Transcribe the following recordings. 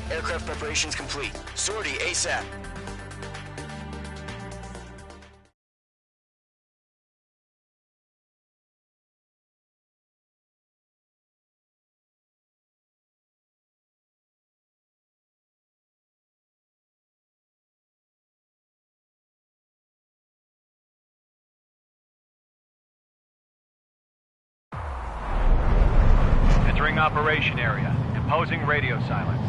Aircraft preparations complete. Sortie ASAP. Entering operation area. Imposing radio silence.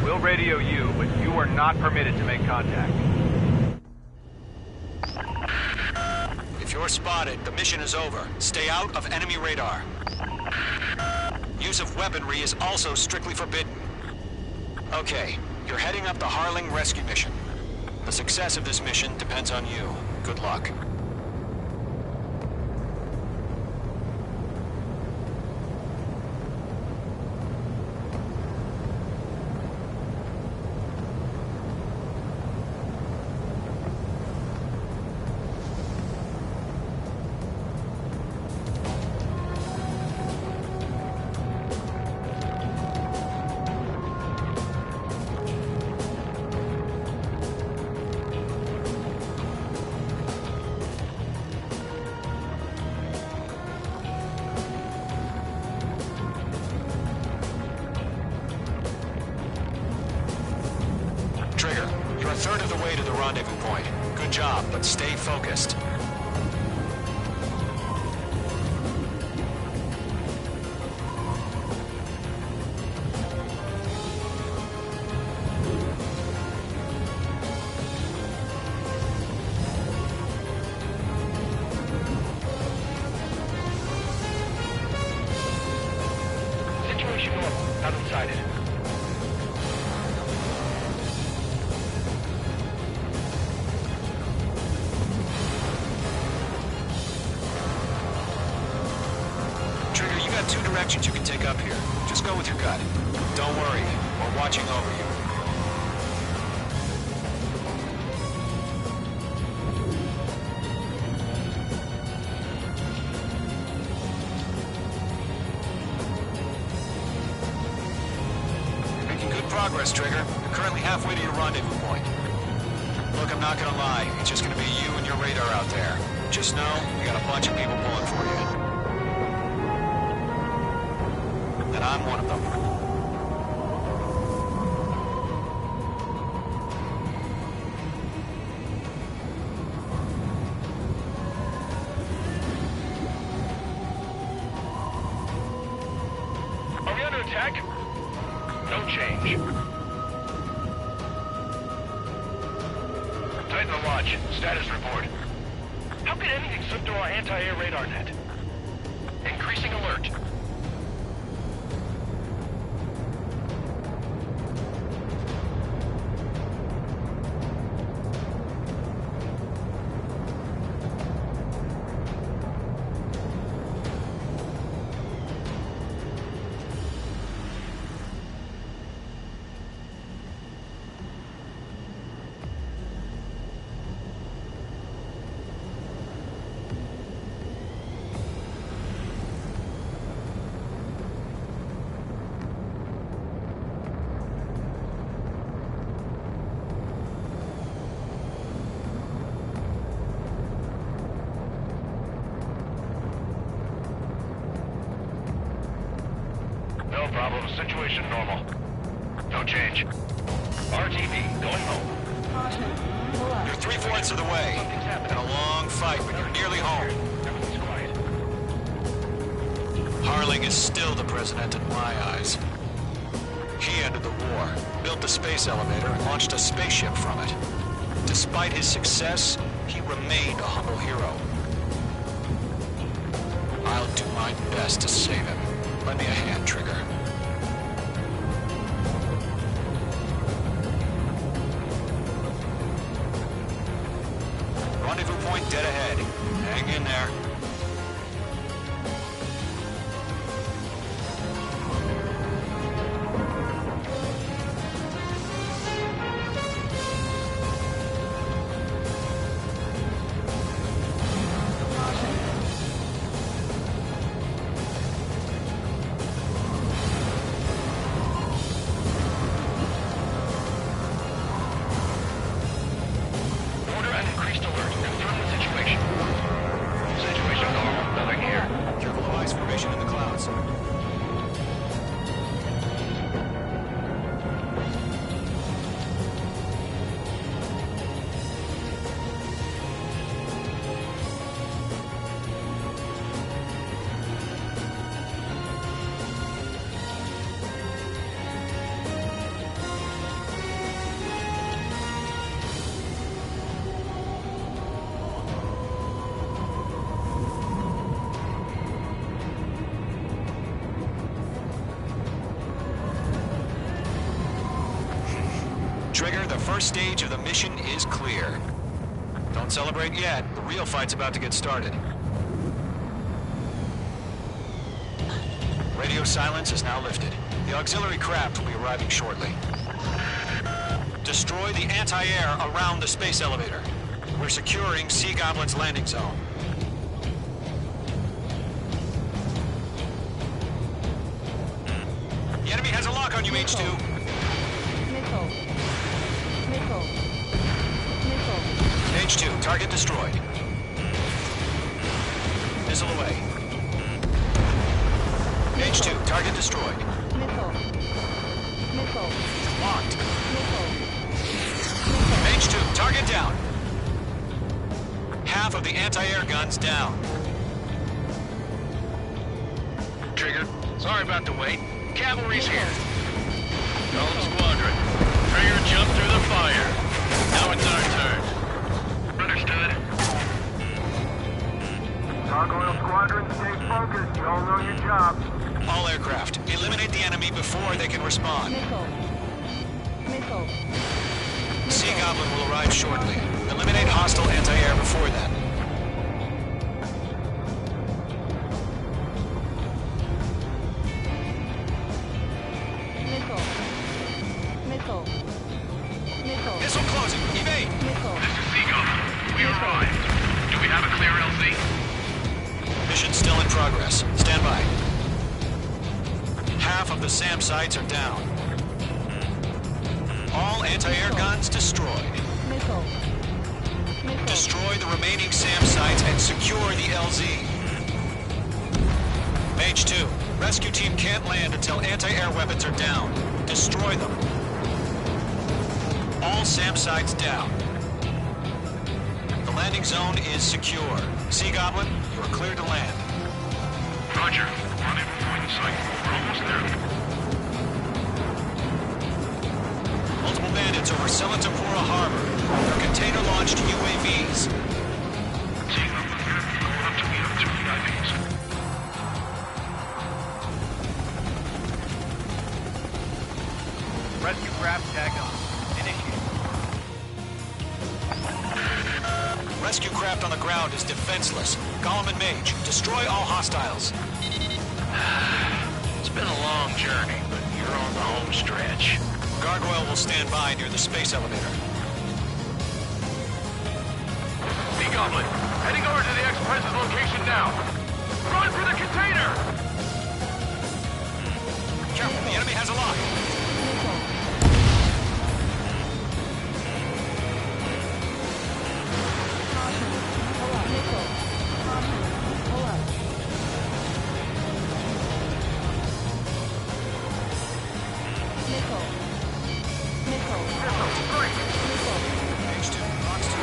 We'll radio you, but you are not permitted to make contact. If you're spotted, the mission is over. Stay out of enemy radar. Use of weaponry is also strictly forbidden. Okay, you're heading up the Harling rescue mission. The success of this mission depends on you. Good luck. Trigger, you're a third of the way to the rendezvous point. Good job, but stay focused. Situation normal. Not sighted. Trigger, you got two directions you can take up here. Just go with your gut. Don't worry, we're watching over you. Making good progress, Trigger. You're currently halfway to your rendezvous point. Look, I'm not gonna lie. It's just gonna be you and your radar out there. Just know, you got a bunch of people pulling for you. And I'm one of them. Are we under attack? No change. Titan Watch, status report. How could anything slip through our anti-air radar net? Increasing alert. No problem. Situation normal. No change. RTV, going home. Caution. Pull up. You're 3/4 of the way. Been a long fight, but you're nearly home. Everything's quiet. Harling is still the president in my eyes. He ended the war, built the space elevator, and launched a spaceship from it. Despite his success, he remained a humble hero. I'll do my best to save him. Lend me a hand, Trigger. Rendezvous point dead ahead. Hang in there. crossing. Trigger, the first stage of the mission is clear. Don't celebrate yet. The real fight's about to get started. Radio silence is now lifted. The auxiliary craft will be arriving shortly. Destroy the anti-air around the space elevator. We're securing Sea Goblin's landing zone. The enemy has a lock on you, H2. H2, target destroyed. Missile away. H2, target destroyed. Locked. H2, target down. Half of the anti-air guns down. Trigger, sorry about the wait. Cavalry's here. Golem Squadron. Trigger jumped through the fire. Now it's our turn. Understood. Gargoyle Squadron, stay focused. You all know your job. All aircraft, eliminate the enemy before they can respond. Sea Goblin will arrive shortly. Eliminate hostile anti-air before then. Missile closing. Evade. This is Sea Goblin. We arrived. Do we have a clear LZ? Mission still in progress. Stand by. Half of the SAM sites are down. All anti-air guns destroyed. Destroy the remaining SAM sites and secure the LZ. Mage 2, rescue team can't land until anti-air weapons are down. Destroy them. All SAM sites down. The landing zone is secure. Sea Goblin, you are cleared to land. Roger. Rendezvous point in sight. We're almost there. Multiple bandits over Selatapura Harbor. They're container-launched UAVs. Sea Goblin, going up to meet up through the IVs. Rescue craft tag on. Initiate. Rescue craft on the ground is defenseless. Golem and Mage, destroy all hostiles. It's been a long journey, but you're on the home stretch. Gargoyle will stand by near the space elevator. Sea Goblin, heading over to the Express's location now. Run for the container! Careful, the enemy has a lock. H2, box 2.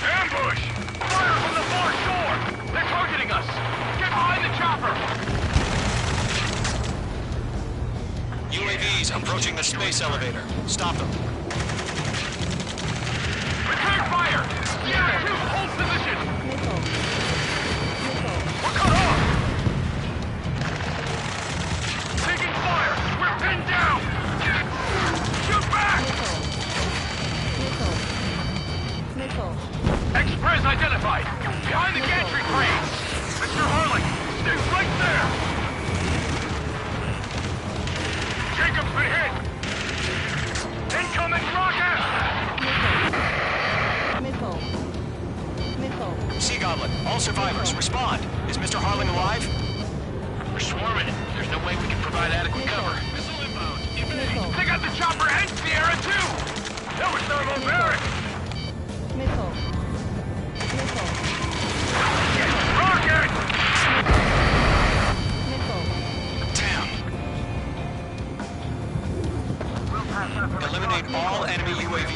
Ambush! Fire from the far shore! They're targeting us! Get behind the chopper! UAVs approaching the space elevator. Stop them. Return fire! Yeah, 2, hold position! We're cut off! Taking fire! We're pinned down! Shoot back! Express identified! Behind the gantry crane! Mr. Harlan, stay right there! Jacob's been hit! Incoming rocket! Sea Goblin, all survivors, respond. Is Mr. Harling alive? We're swarming it. There's no way we can provide adequate cover. Missile inbound. Evade. They got the chopper and Sierra too! That was no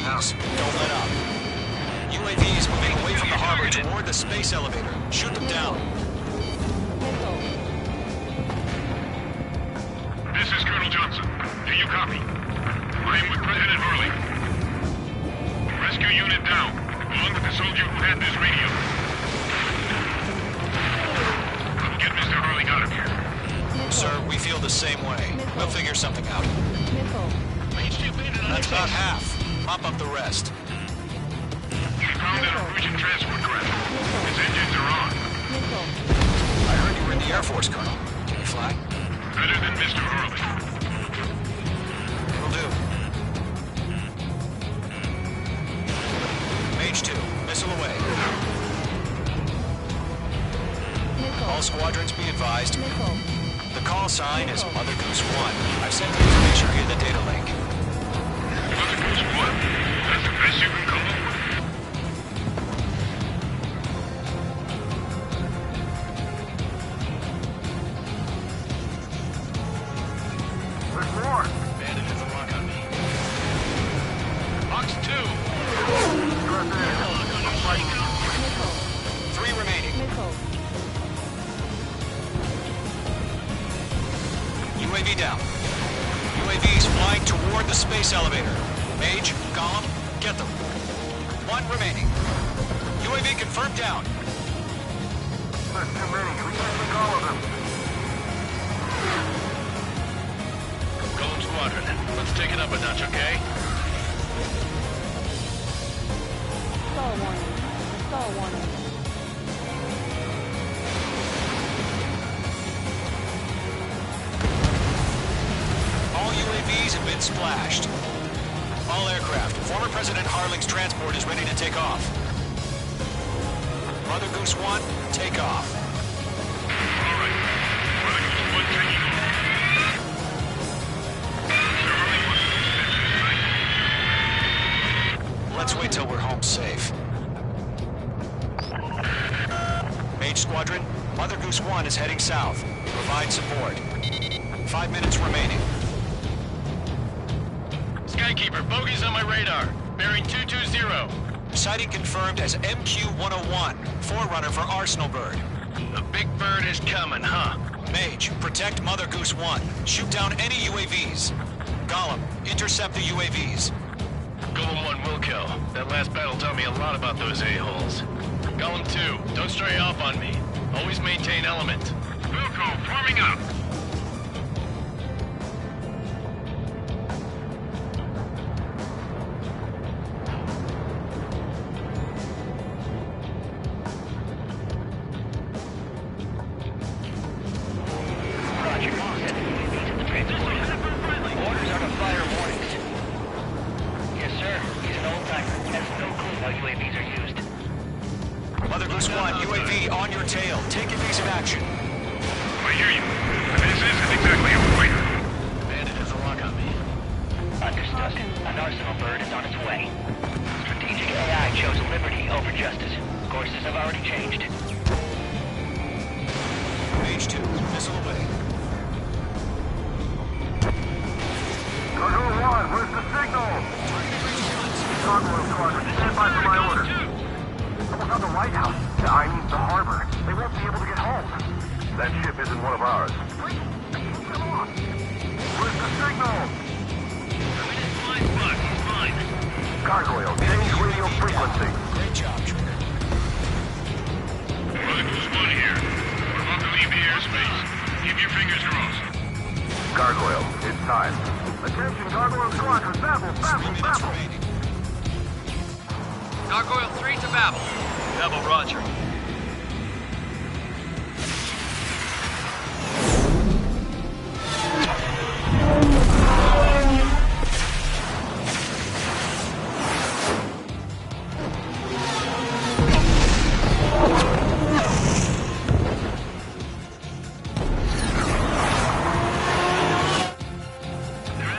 House, don't let up. UAVs moving away from the harbor toward the space elevator. Shoot them down. This is Colonel Johnson. Do you copy? I am with President Harley. Rescue unit down, along with the soldier who had this radio. Come get Mr. Harley out of here. Sir, we feel the same way. We'll figure something out. That's about half. Mop up the rest. We found an Norwegian transport craft. Its engines are on. I heard you were in the Air Force, Colonel. Can you fly? Better than Mr. Harley. Will do. Mage 2, missile away. All squadrons be advised. The call sign is Mother Goose 1. I've sent the information via the data link. Mother Goose 1? That's the best you can come up with? There's more. Bandit has a lock on me. Box 2. 3 remaining. UAV down. UAVs flying toward the space elevator. Mage, Gollum, get them. 1 remaining. UAV confirmed down. That's too many. We can't take all of them. Golem Squadron, let's take it up a notch, okay? Star warning. Star warning. All UAVs have been splashed. All aircraft. Former President Harling's transport is ready to take off. Mother Goose 1, take off. All right. Mother Goose 1 taking off. Mr. Harley wants to Let's wait till we're home safe. Mage Squadron, Mother Goose 1 is heading south. Provide support. 5 minutes remaining. Skykeeper, bogeys on my radar. Bearing 220. Sighting confirmed as MQ-101, forerunner for Arsenal Bird. The big bird is coming, huh? Mage, protect Mother Goose 1. Shoot down any UAVs. Gollum, intercept the UAVs. Golem 1 will kill. That last battle taught me a lot about those a-holes. Golem 2, don't stray off on me. Always maintain element. Wilco, forming up. Mother Goose 1, UAV on your tail. Take evasive action. I hear you. This isn't exactly a fighter. Bandit has a lock on me. Understood. An Arsenal Bird is on its way. Strategic AI chose liberty over justice. Courses have already changed. Mage 2, missile away. Cargo 1, where's the signal? Cargo Squadron, stand by for my order. Someone's on the lighthouse. I mean the harbor. They won't be able to get home. That ship isn't one of ours. Wait, come on. Where's the signal? I'm in his blind spot. He's mine. Gargoyle, change radio frequency. Great job, Trigger. Mother Goose 1 here. We're about to leave the airspace. Keep your fingers crossed. Gargoyle, it's time. Attention, Gargoyle Squadron. Babel, 3 minutes remaining. Gargoyle 3 to Babel. Double roger.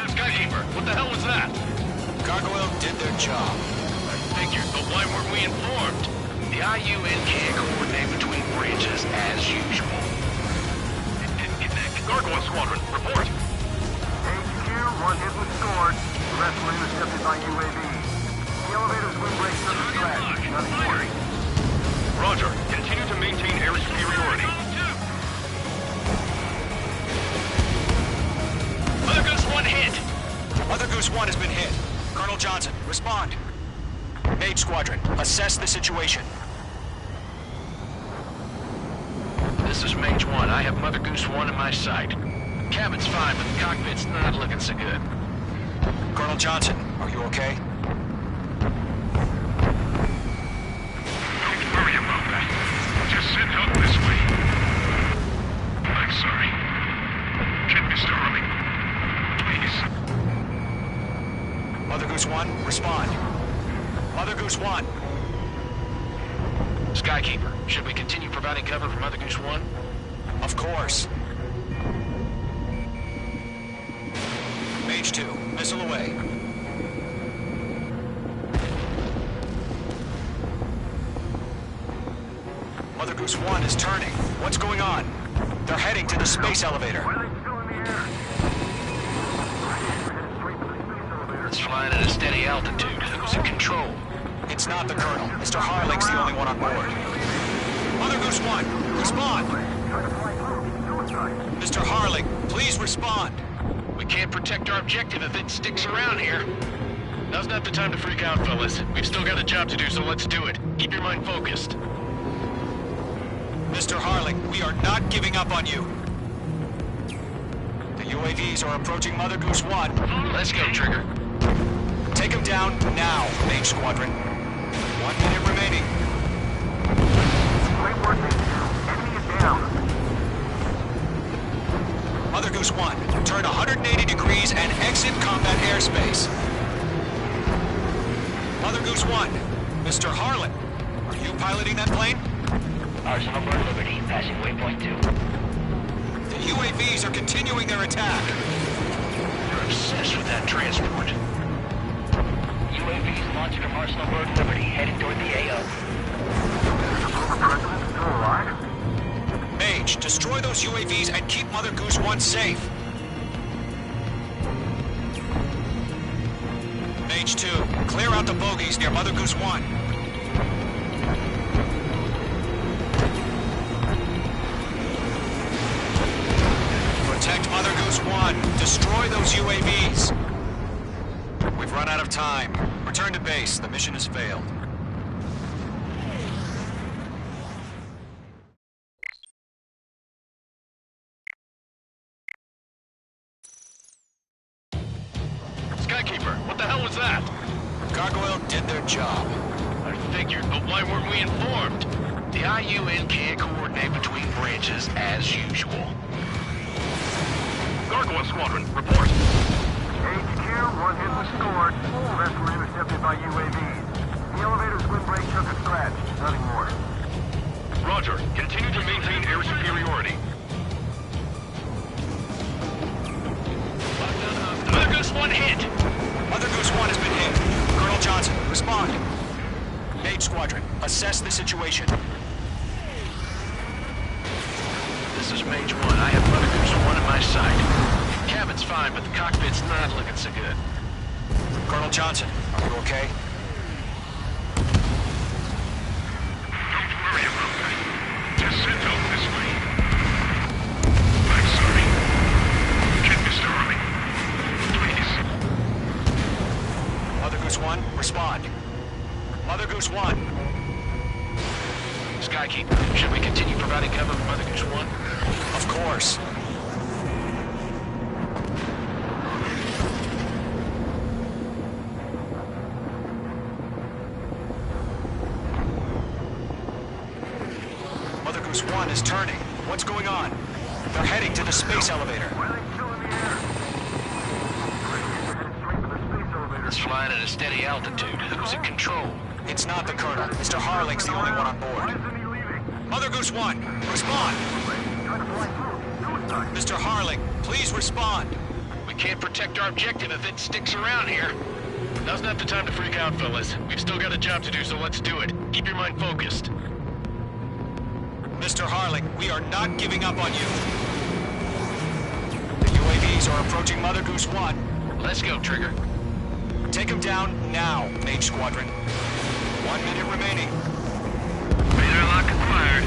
Skykeeper, what the hell was that? Gargoyle did their job. I figured, but why weren't we informed? The IUN can't coordinate between branches as usual. It didn't connect. Gargoyle Squadron, report. HQ, one hit was scored. The rest were intercepted by UAV. respond. Mage Squadron, assess the situation. This is Mage 1. I have Mother Goose 1 in my sight. Cabin's fine, but the cockpit's not looking so good. Colonel Johnson, are you okay? Don't worry about that. Just send help this way. I'm sorry. Get Mr. Harling. Please. Mother Goose 1, respond. Mother Goose 1. Skykeeper, should we continue providing cover for Mother Goose 1? Of course. Mage 2, missile away. Mother Goose 1 is turning. What's going on? They're heading to the space elevator. Why are they still in the air? Straight for the space elevator. It's flying at a steady altitude. Who's in control? It's not the Colonel. Mr. Harling's the only one on board. Mother Goose 1, respond! Try to fly through. Suicide. Mr. Harling, please respond. We can't protect our objective if it sticks around here. Now's not the time to freak out, fellas. We've still got a job to do, so let's do it. Keep your mind focused. Mr. Harling, we are not giving up on you. The UAVs are approaching Mother Goose 1. Let's go, Trigger. Take them down now, Mage Squadron. 1 minute remaining. Great work, Mage 2. Enemy is down. Mother Goose 1, turn 180 degrees and exit combat airspace. Mother Goose 1, Mr. Harlan, are you piloting that plane? Arsenal Bird Liberty, passing waypoint 2. The UAVs are continuing their attack. You're obsessed with that transport. UAVs launched from Arsenal Bird Liberty, heading toward the AO. The former president is still alive? Mage, destroy those UAVs and keep Mother Goose 1 safe. Mage 2, clear out the bogies near Mother Goose 1. Protect Mother Goose 1. Destroy those UAVs. We've run out of time. Return to base. The mission has failed. Skykeeper, what the hell was that? Gargoyle did their job. I figured, but why weren't we informed? The IUN can't coordinate between branches as usual. Gargoyle Squadron, report. HQ, 1 hit was scored. The rest were intercepted by UAVs. The elevator's windbreak took a scratch. Nothing more. Roger. Continue to maintain air superiority. Mother Goose 1 hit! Mother Goose 1 has been hit. Colonel Johnson, respond. Mage Squadron, assess the situation. This is Mage 1. I have Mother Goose 1 in my sight. Cabin's fine, but the cockpit's not looking so good. Colonel Johnson, are you okay? Don't worry about that. Just send help this way. I'm sorry. Get Mr. Harling. Please. Mother Goose 1, respond. Mother Goose 1. Skykeeper, should we continue providing cover for Mother Goose 1? Of course. Mother Goose 1 is turning. What's going on? They're heading to the space elevator. Why are they still in the air? Headed straight for the space elevator. It's flying at a steady altitude. Who's in control? It's not the Colonel. Mr. Harling's the only one on Why board. isn't he leaving? Mother Goose 1, respond. Trying to fly through. Suicide. Mr. Harling, please respond. We can't protect our objective if it sticks around here. Now's not the time to freak out, fellas. We've still got a job to do, so let's do it. Keep your mind focused. Mr. Harling, we are not giving up on you. The UAVs are approaching Mother Goose 1. Let's go, Trigger. Take them down now, Mage Squadron. 1 minute remaining. Radar lock acquired.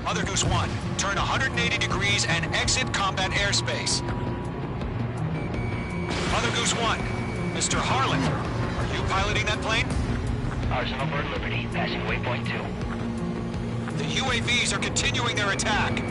Mother Goose 1, turn 180 degrees and exit combat airspace. Mother Goose 1, Mr. Harlan, are you piloting that plane? Arsenal Bird Liberty, passing waypoint 2. The UAVs are continuing their attack.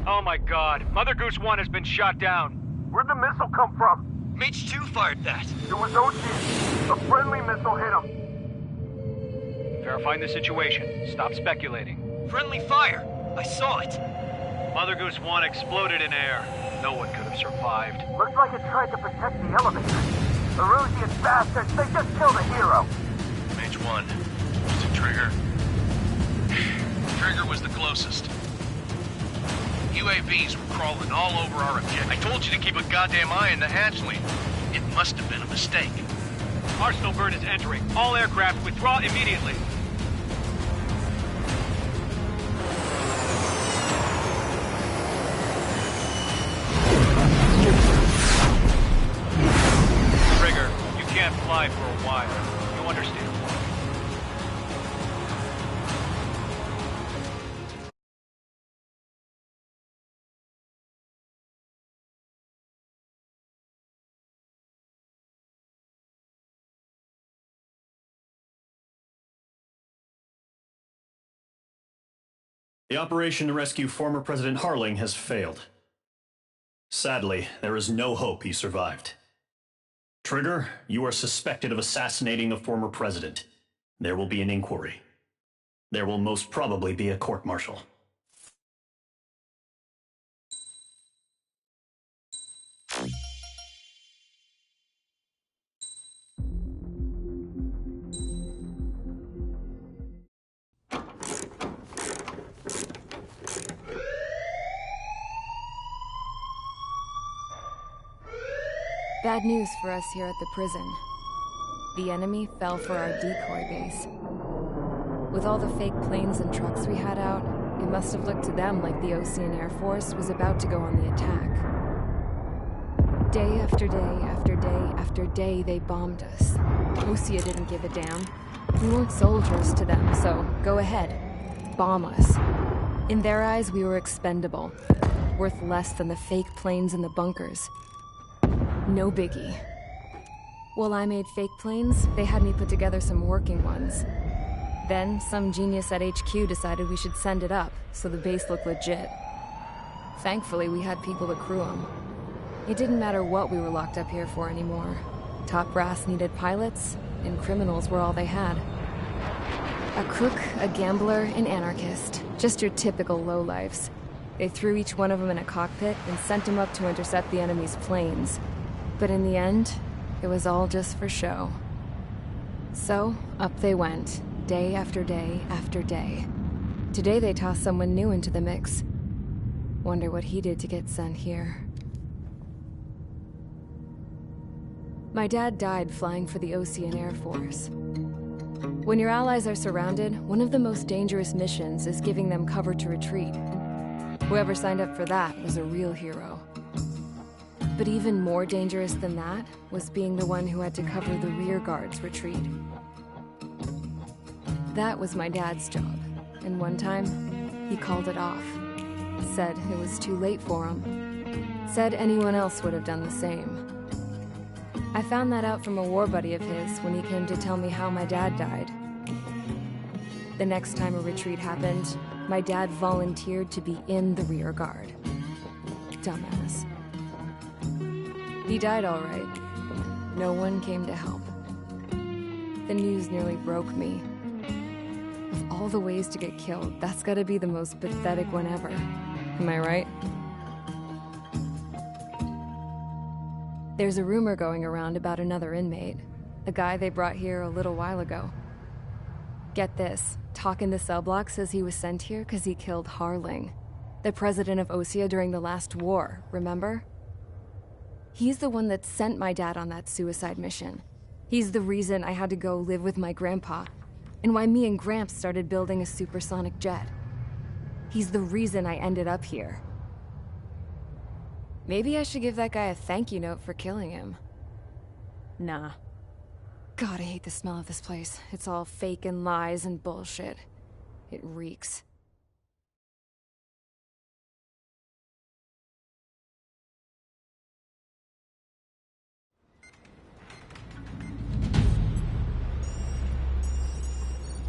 Oh my god, Mother Goose 1 has been shot down. Where'd the missile come from? Mage 2 fired that. It was Ocean. A friendly missile hit him. Verifying the situation. Stop speculating. Friendly fire. I saw it. Mother Goose 1 exploded in air. No one could have survived. Looks like it tried to protect the elevator. The Rusian bastards, they just killed a hero. Mage 1. Was it Trigger? Trigger was the closest. UAVs were crawling all over our objective. I told you to keep a goddamn eye on the hatchling. It must have been a mistake. Arsenal Bird is entering. All aircraft withdraw immediately. Trigger, you can't fly for a while. You understand? The operation to rescue former President Harling has failed. Sadly, there is no hope he survived. Trigger, you are suspected of assassinating a former president. There will be an inquiry. There will most probably be a court-martial. Bad news for us here at the prison. The enemy fell for our decoy base. With all the fake planes and trucks we had out, it must have looked to them like the Osean Air Force was about to go on the attack. Day after day after day after day, they bombed us. Osea didn't give a damn. We weren't soldiers to them, so go ahead. Bomb us. In their eyes, we were expendable. Worth less than the fake planes in the bunkers. No biggie. While I made fake planes, they had me put together some working ones. Then, some genius at HQ decided we should send it up, so the base looked legit. Thankfully, we had people to crew them. It didn't matter what we were locked up here for anymore. Top brass needed pilots, and criminals were all they had. A crook, a gambler, an anarchist. Just your typical lowlifes. They threw each one of them in a cockpit and sent them up to intercept the enemy's planes. But in the end, it was all just for show. So, up they went, day after day after day. Today they tossed someone new into the mix. Wonder what he did to get sent here. My dad died flying for the Osean Air Force. When your allies are surrounded, one of the most dangerous missions is giving them cover to retreat. Whoever signed up for that was a real hero. But even more dangerous than that was being the one who had to cover the rear guard's retreat. That was my dad's job, and one time, he called it off. Said it was too late for him. Said anyone else would have done the same. I found that out from a war buddy of his when he came to tell me how my dad died. The next time a retreat happened, my dad volunteered to be in the rear guard. Dumbass. He died all right. No one came to help. The news nearly broke me. Of all the ways to get killed, that's gotta be the most pathetic one ever. Am I right? There's a rumor going around about another inmate. A guy they brought here a little while ago. Get this, talk in the cell block says he was sent here because he killed Harling, the president of Osea during the last war, remember? He's the one that sent my dad on that suicide mission. He's the reason I had to go live with my grandpa, and why me and Gramps started building a supersonic jet. He's the reason I ended up here. Maybe I should give that guy a thank you note for killing him. Nah. God, I hate the smell of this place. It's all fake and lies and bullshit. It reeks.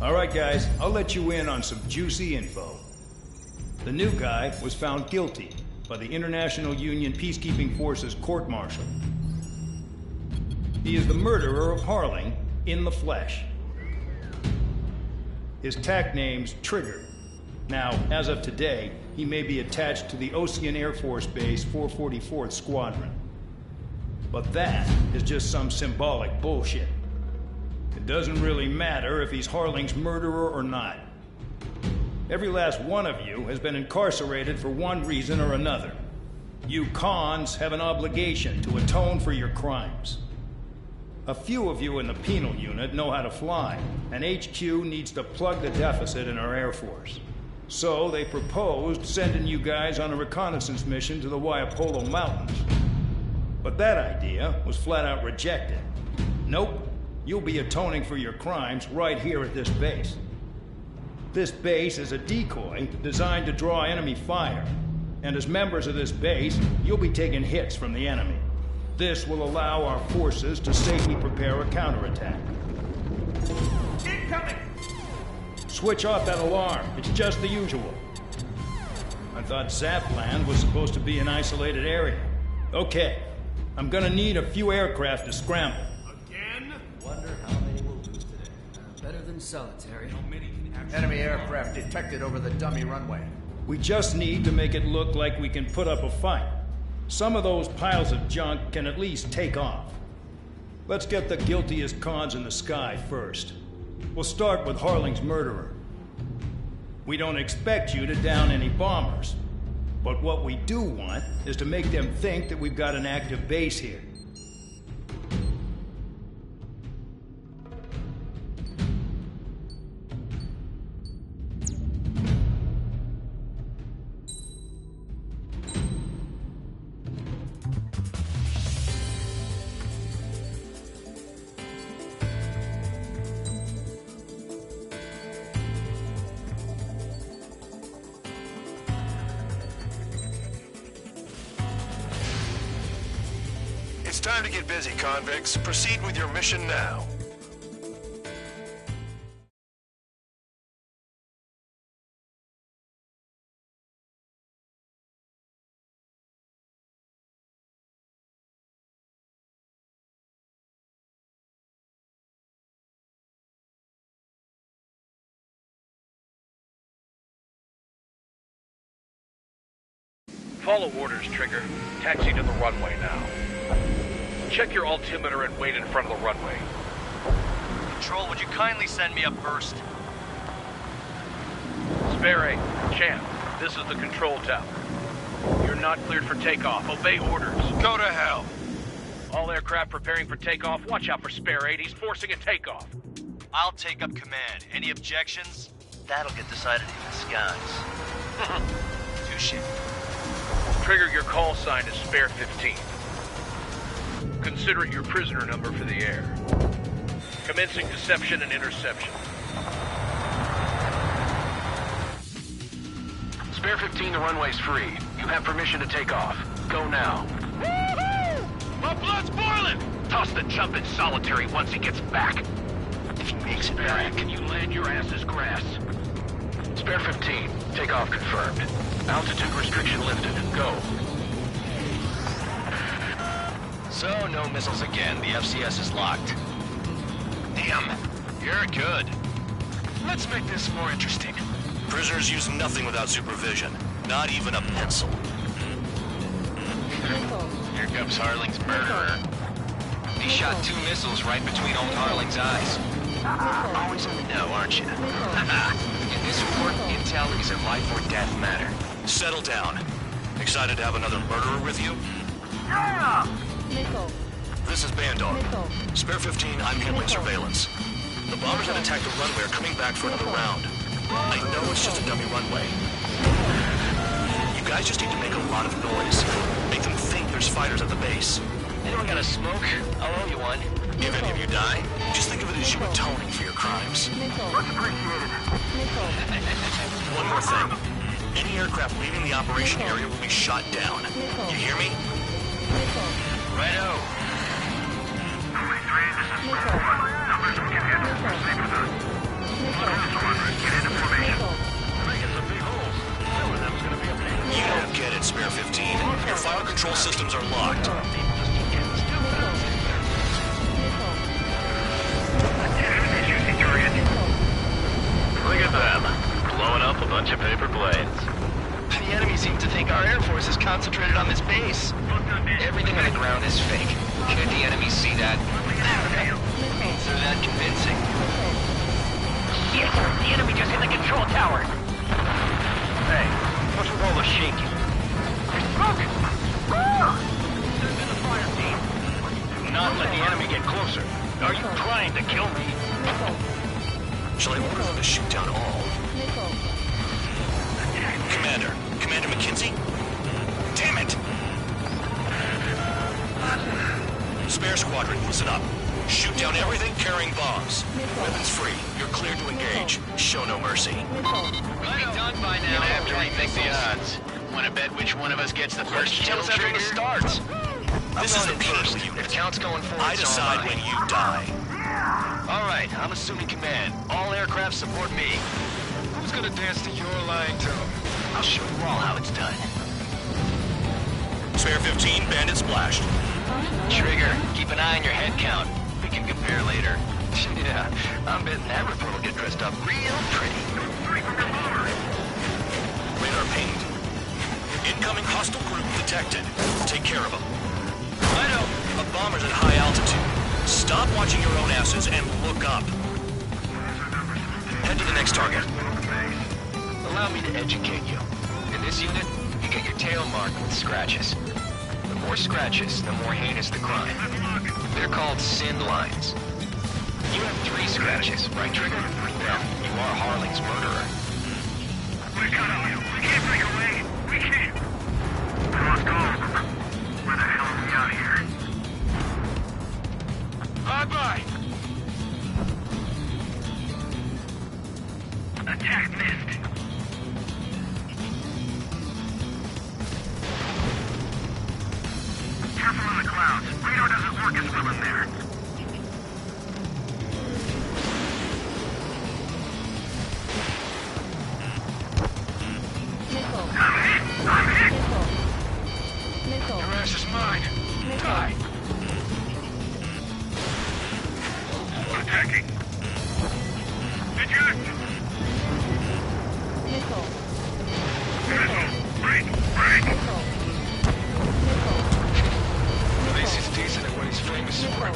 All right, guys, I'll let you in on some juicy info. The new guy was found guilty by the International Union Peacekeeping Forces court-martial. He is the murderer of Harling in the flesh. His TAC name's Trigger. Now, as of today, he may be attached to the Ocean Air Force Base 444th Squadron. But that is just some symbolic bullshit. It doesn't really matter if he's Harling's murderer or not. Every last one of you has been incarcerated for one reason or another. You cons have an obligation to atone for your crimes. A few of you in the penal unit know how to fly, and HQ needs to plug the deficit in our Air Force. So they proposed sending you guys on a reconnaissance mission to the Waiapolo Mountains. But that idea was flat out rejected. Nope. You'll be atoning for your crimes right here at this base. This base is a decoy designed to draw enemy fire. And as members of this base, you'll be taking hits from the enemy. This will allow our forces to safely prepare a counterattack. Incoming! Switch off that alarm. It's just the usual. I thought Zapland was supposed to be an isolated area. Okay. I'm gonna need a few aircraft to scramble. Wonder how many we'll lose today. Better than solitary. Enemy aircraft detected over the dummy runway. We just need to make it look like we can put up a fight. Some of those piles of junk can at least take off. Let's get the guiltiest cons in the sky first. We'll start with Harling's murderer. We don't expect you to down any bombers. But what we do want is to make them think that we've got an active base here. It's time to get busy, convicts. Proceed with your mission now. Follow orders, Trigger. Taxi to the runway now. Check your altimeter and wait in front of the runway. Control, would you kindly send me up first? Spare 8, Champ, this is the control tower. You're not cleared for takeoff. Obey orders. Go to hell. All aircraft preparing for takeoff. Watch out for Spare 8. He's forcing a takeoff. I'll take up command. Any objections? That'll get decided in the skies. Touche. Trigger, your call sign is Spare 15. Consider it your prisoner number for the air. Commencing deception and interception. Spare 15, the runway's free. You have permission to take off. Go now. Woohoo! My blood's boiling! Toss the jump in solitary once he gets back. If he makes it back, can you land your ass's grass? Spare 15, takeoff confirmed. Altitude restriction lifted. Go. So, no missiles again. The FCS is locked. Damn, you're good. Let's make this more interesting. Prisoners use nothing without supervision. Not even a pencil. Here comes Harling's murderer. He shot 2 missiles right between old Harling's eyes. Always in the know, aren't you? In this war, intel is a life or death matter. Settle down. Excited to have another murderer with you? Yeah! Missile. This is Bandog. Missile. Spare 15, I'm handling surveillance. The bombers that attacked the runway are coming back for another round. I know it's just a dummy runway. You guys just need to make a lot of noise. Make them think there's fighters at the base. Anyone got a smoke? I'll owe you one. If any of you die, just think of it as you atoning for your crimes. Much appreciated. One more thing. Any aircraft leaving the operation area will be shot down. You hear me? Righto. Numbers we can handle. Proceed with us. Squadron, get into formation. Making some big holes. Some of them's gonna be a pain in the You ass. don't get it, Spare 15. Your fire control systems are locked. Look at them, blowing up a bunch of paper planes. The enemy seems to think our Air Force is concentrated on this base. Everything on the ground is fake. Can't the enemy see that? They're that convincing. Yes, the enemy just hit the control tower. Hey, what's with all the shaking? There's smoke! Send in the fire team. Do not let the enemy get closer. Are you trying to kill me? Shall I order them to shoot down all? Commander McKenzie? Damn it! Spare Squadron, listen up. Shoot down everything carrying bombs. Weapons free. You're cleared to engage. Show no mercy. Right done by now. Gonna have to rethink the odds. Want to bet which one of us gets the first kill Tell us after the starts. This is the first If unit. count's going forward, I decide when you die. All right, I'm assuming command. All aircraft support me. Who's gonna dance to your lying tone? I'll show you all how it's done. Spare 15, bandit splashed. Trigger, keep an eye on your head count. We can compare later. Yeah, I'm betting that report will get dressed up real pretty. Radar pinged. Incoming hostile group detected. Take care of them. I know. A bomber's at high altitude. Stop watching your own asses and look up. Head to the next target. Allow me to educate you. In this unit, you get your tail marked with scratches. The more scratches, the more heinous the crime. They're called sin lines. You have 3 scratches, right, Trigger? Well, you are Harling's murderer. We cut him. We can't break away. We can't. We lost all of them. Where the hell are we out here? Bye-bye. Attack missed. Careful in the clouds. Radar doesn't work as well in there. I'm hit! Your ass is mine. Die. Attacking. Eject! Missile. Break! This is decent at what he's famous for.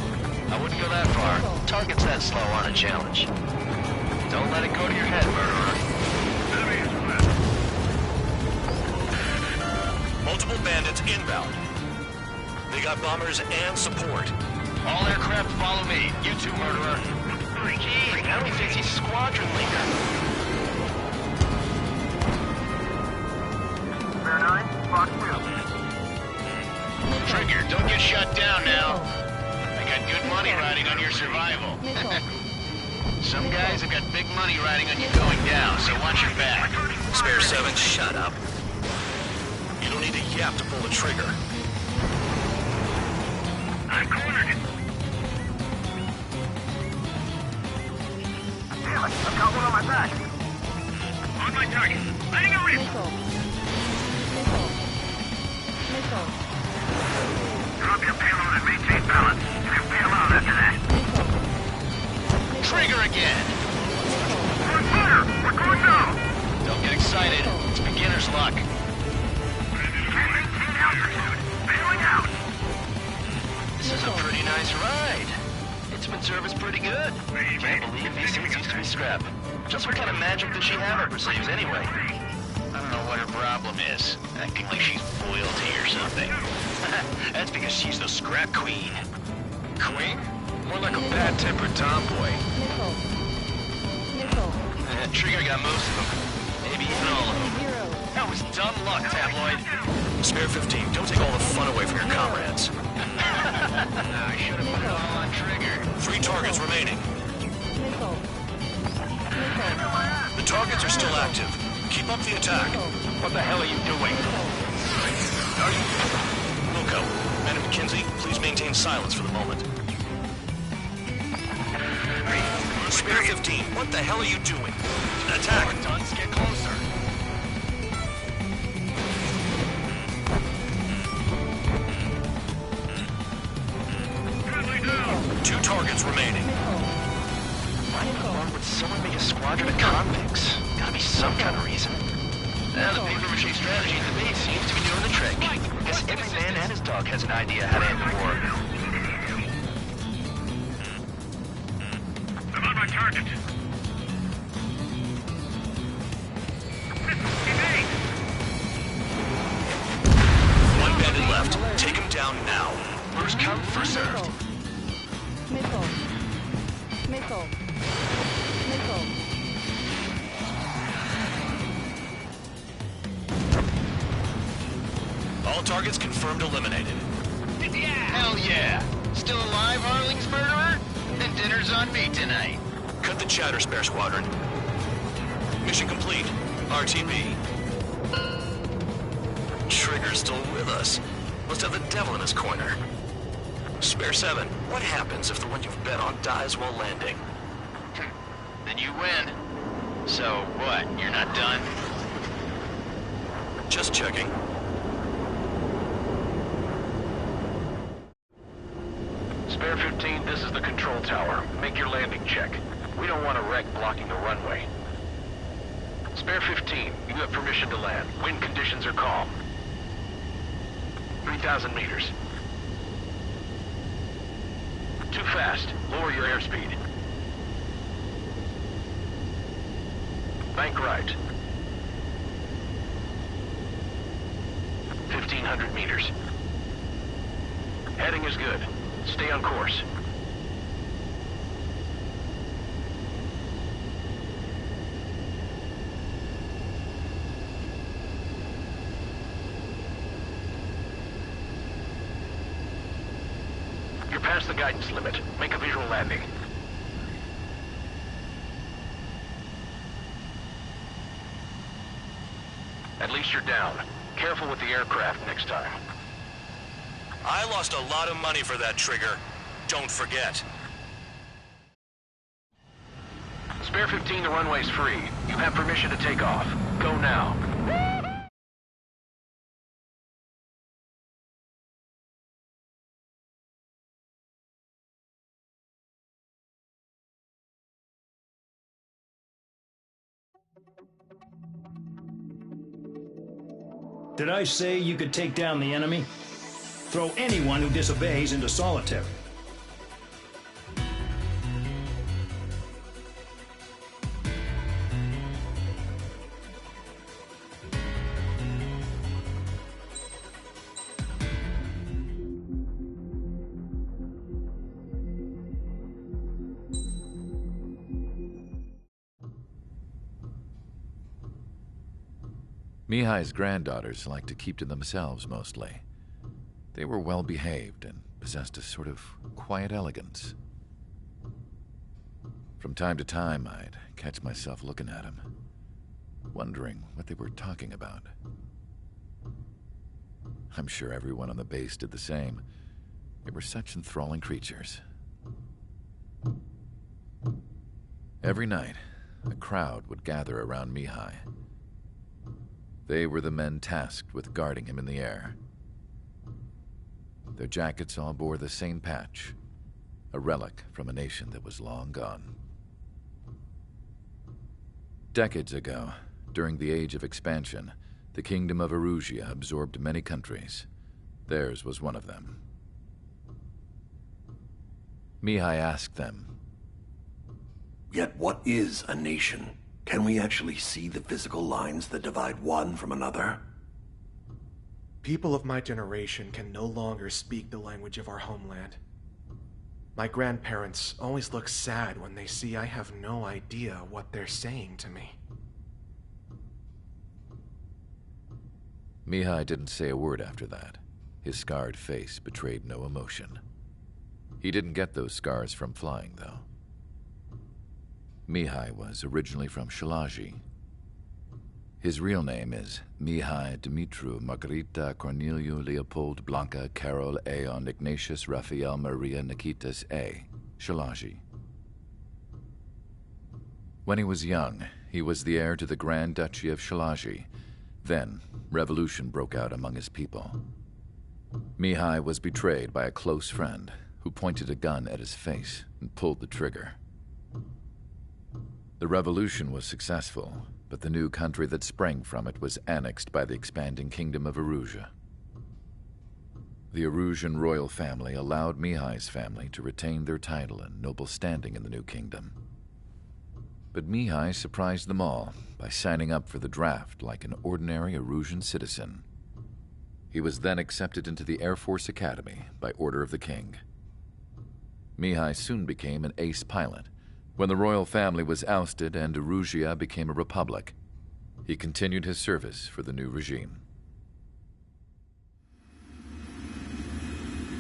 I wouldn't go that far. Targets that slow aren't a challenge. Don't let it go to your head, murderer. Multiple bandits inbound. They got bombers and support. All aircraft follow me. You too, murderer. Gee, now he thinks he's squadron leader. Bear 9, Fox 2. Trigger, don't get shut down now. I got good money riding on your survival. Some guys have got big money riding on you going down, so watch your back. Spare 7, shut up. You don't need a yap to pull the trigger. I'm cornered. Damn it, I've got one on my back. On my target. Letting a rip. Drop your payload and maintain balance. You'll bail out after that. Trigger again. On fire! We're going down! Don't get excited. It's beginner's luck. Maintain altitude. Bailing out. This is a pretty nice ride. Instrument service pretty good. Can't believe these things used to be scrap. Just what kind of magic does she have up her sleeves anyway? I don't know what her problem is. Acting like she's royalty or something. That's because she's the scrap queen. Queen? More like a bad-tempered tomboy. Trigger got most of them. Maybe even all of them. That was dumb luck, Tabloid. Spare 15, don't take all the fun away from your comrades. I should have put it all on Trigger. 3 targets remaining. Missile. Missile. The targets are still active. Keep up the attack. What the hell are you doing? Wilco, men of McKinsey, please maintain silence for the moment. Spear 15, what the hell are you doing? Attack! Dunce, get closer. Two targets remaining. Why in the world would someone make a squadron of convicts? Gotta be some kind of reason. Now, the paper-mache strategy in the base seems to be doing the trick. Guess every man and his dog has an idea how to end the war. I'm on my target. One bandit left. Take him down now. First come, first served. Missile. Missile. Missile. All targets confirmed eliminated. Hell yeah! Still alive, Harling's murderer? Then dinner's on me tonight. Cut the chatter, Spare Squadron. Mission complete. RTB. Trigger's still with us. Must have the devil in his corner. Spare 7, what happens if the one you've bet on dies while landing? Then you win. So what, you're not done? Just checking. Spare 15, this is the control tower. Make your landing check. We don't want a wreck blocking the runway. Spare 15, you have permission to land. Wind conditions are calm. 3,000 meters. Too fast. Lower your airspeed. Bank right. 1,500 meters. Heading is good. Stay on course. You're past the guidance limit. Make a visual landing. At least you're down. Careful with the aircraft next time. I lost a lot of money for that, Trigger. Don't forget. Spare 15, the runway's free. You have permission to take off. Go now. Did I say you could take down the enemy? Throw anyone who disobeys into solitary. Mihai's granddaughters liked to keep to themselves mostly. They were well behaved and possessed a sort of quiet elegance. From time to time, I'd catch myself looking at them, wondering what they were talking about. I'm sure everyone on the base did the same. They were such enthralling creatures. Every night, a crowd would gather around Mihai. They were the men tasked with guarding him in the air. Their jackets all bore the same patch, a relic from a nation that was long gone. Decades ago, during the Age of Expansion, the Kingdom of Erusia absorbed many countries. Theirs was one of them. Mihai asked them, "Yet what is a nation? Can we actually see the physical lines that divide one from another?" People of my generation can no longer speak the language of our homeland. My grandparents always look sad when they see I have no idea what they're saying to me. Mihai didn't say a word after that. His scarred face betrayed no emotion. He didn't get those scars from flying, though. Mihai was originally from Shalaji. His real name is Mihai Dumitru Margarita Corneliu Leopold Blanca Carol Aeon Ignatius Raphael Maria Nikitas A. Shalaji. When he was young, he was the heir to the Grand Duchy of Shalaji. Then, revolution broke out among his people. Mihai was betrayed by a close friend who pointed a gun at his face and pulled the trigger. The revolution was successful, but the new country that sprang from it was annexed by the expanding kingdom of Erusea. The Erusian royal family allowed Mihai's family to retain their title and noble standing in the new kingdom. But Mihai surprised them all by signing up for the draft like an ordinary Erusian citizen. He was then accepted into the Air Force Academy by order of the king. Mihai soon became an ace pilot. When the royal family was ousted and Erusea became a republic, he continued his service for the new regime.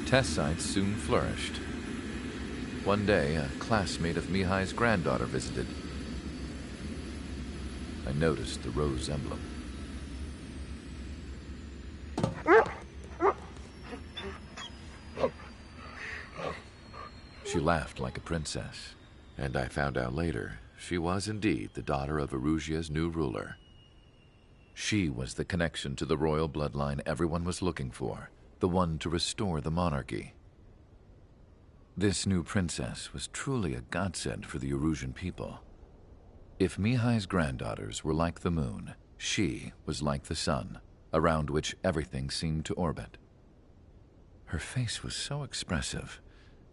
Test sites soon flourished. One day, a classmate of Mihai's granddaughter visited. I noticed the rose emblem. She laughed like a princess, and I found out later she was indeed the daughter of Erusea's new ruler. She was the connection to the royal bloodline everyone was looking for, the one to restore the monarchy. This new princess was truly a godsend for the Erusian people. If Mihai's granddaughters were like the moon, she was like the sun, around which everything seemed to orbit. Her face was so expressive.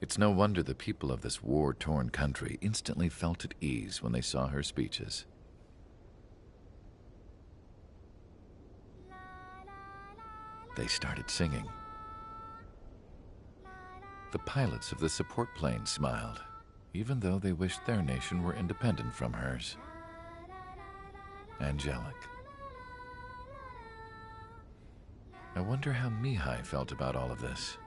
It's no wonder the people of this war-torn country instantly felt at ease when they saw her speeches. They started singing. The pilots of the support plane smiled, even though they wished their nation were independent from hers. Angelic. I wonder how Mihai felt about all of this.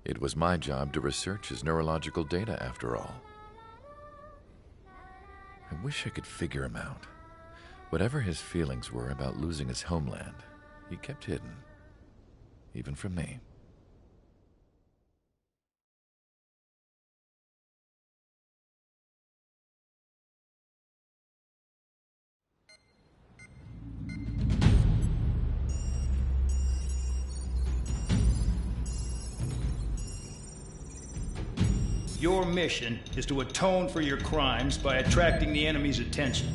It was my job to research his neurological data, after all. I wish I could figure him out. Whatever his feelings were about losing his homeland, he kept hidden, even from me. Your mission is to atone for your crimes by attracting the enemy's attention.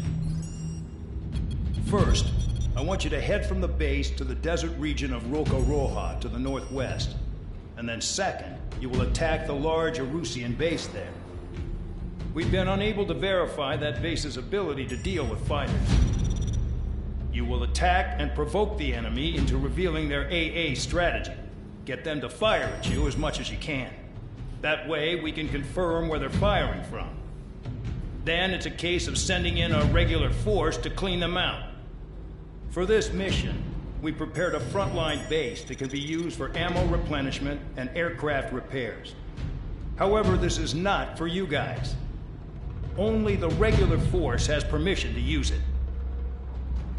First, I want you to head from the base to the desert region of Rocaroja to the northwest. And then second, you will attack the large Erusian base there. We've been unable to verify that base's ability to deal with fighters. You will attack and provoke the enemy into revealing their AA strategy. Get them to fire at you as much as you can. That way, we can confirm where they're firing from. Then it's a case of sending in a regular force to clean them out. For this mission, we prepared a frontline base that can be used for ammo replenishment and aircraft repairs. However, this is not for you guys. Only the regular force has permission to use it.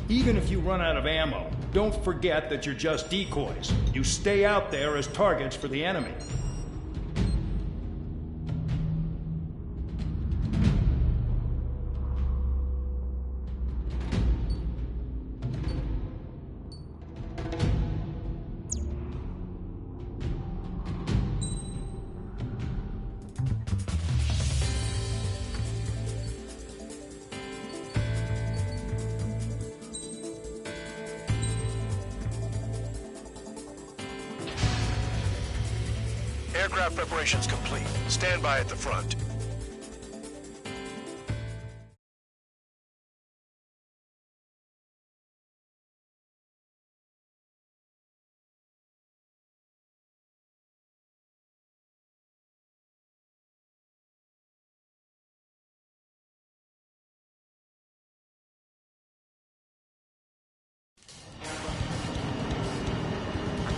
Even if you run out of ammo, don't forget that you're just decoys. You stay out there as targets for the enemy. Aircraft preparations complete. Stand by at the front.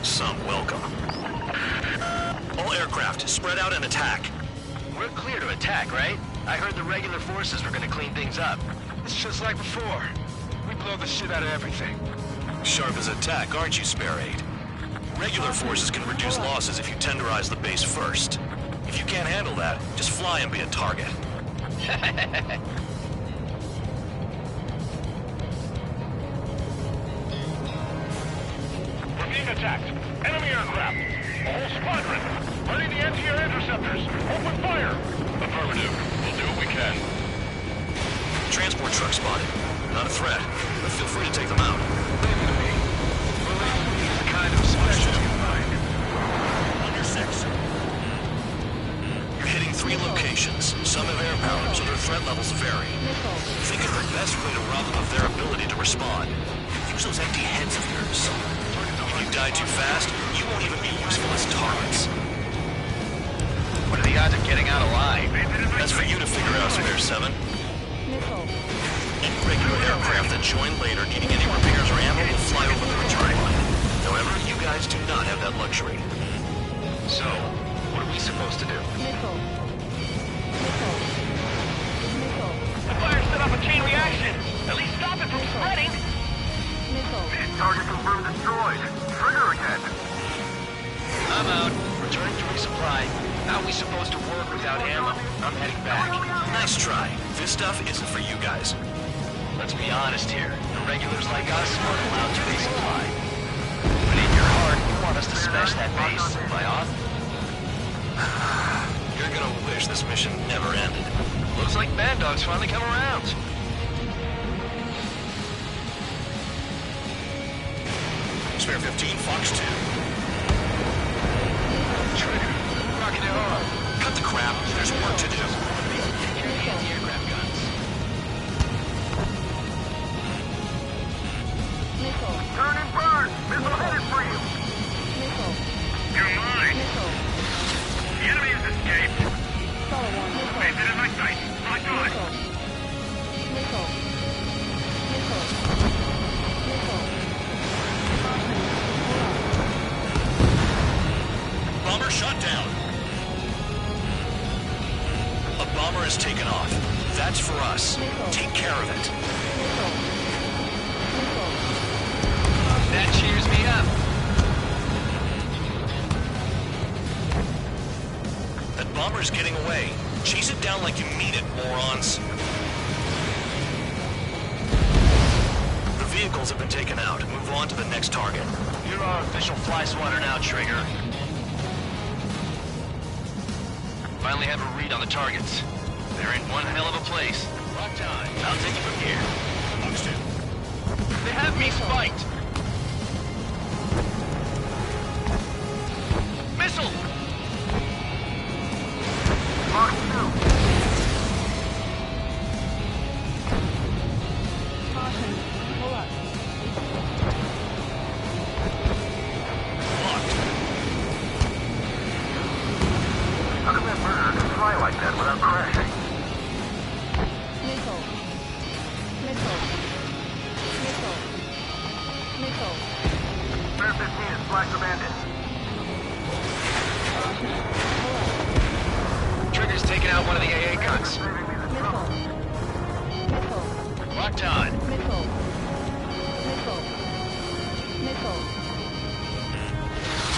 Some welcome. All aircraft, aircraft. Spread out and attack. We're clear to attack, right? I heard the regular forces were gonna clean things up. It's just like before. We blow the shit out of everything. Sharp as a tack, aren't you, Spare 8? Regular forces can reduce losses if you tenderize the base first. If you can't handle that, just fly and be a target. We're being attacked. Enemy aircraft. A whole squadron. Ready the anti-air interceptors. Open fire. Affirmative. We'll do what we can. Transport truck spotted. Not a threat, but feel free to take them out. Leave it to me. Believe it's kind of specialty of mine. Under 6. You're hitting 3 locations. Some have air power, so their threat levels vary. Think of the best way to rob them of their ability to respond. Use those empty heads of yours. If you die too fast, you won't even be useful as targets. What are the odds of getting out alive? That's for you to figure out, Spare 7. Any regular aircraft that join later needing any repairs or ammo will fly over the return line. However, you guys do not have that luxury. So, what are we supposed to do? The fire set off a chain reaction. At least stop it from spreading. Target confirmed destroyed. Trigger again. I'm out. Returning to resupply. How are we supposed to work without ammo? I'm heading back. Nice try. This stuff isn't for you guys. Let's be honest here. The regulars like us aren't allowed to resupply. But in your heart, you want us to smash that base. Am I off? You're gonna wish this mission never ended. Looks like Bad Dog's finally come around. Spare 15, Fox 2. Trigger. Rocking it hard. Cut the crap. There's work to do. Anti-aircraft guns. Turn and burn. Missile headed for you. You're mine. The enemy has escaped. Made it in my sight. Locked on. Bomber shot down. A bomber is taken off. That's for us. Take care of it. That cheers me up. That bomber's getting away. Chase it down like you mean it, morons. The vehicles have been taken out. Move on to the next target. You're our official fly swatter now, Trigger. Finally have a read on the targets. They're in one hell of a place. Locked on. I'll take it from here. Fox 2. They have me spiked. Missile! Fox 2. Caution. Pull up. How come that murderer can fly like that without crashing? Missile. Spare 15 is flash abandoned. Trigger's taking out one of the AA guns. Locked on.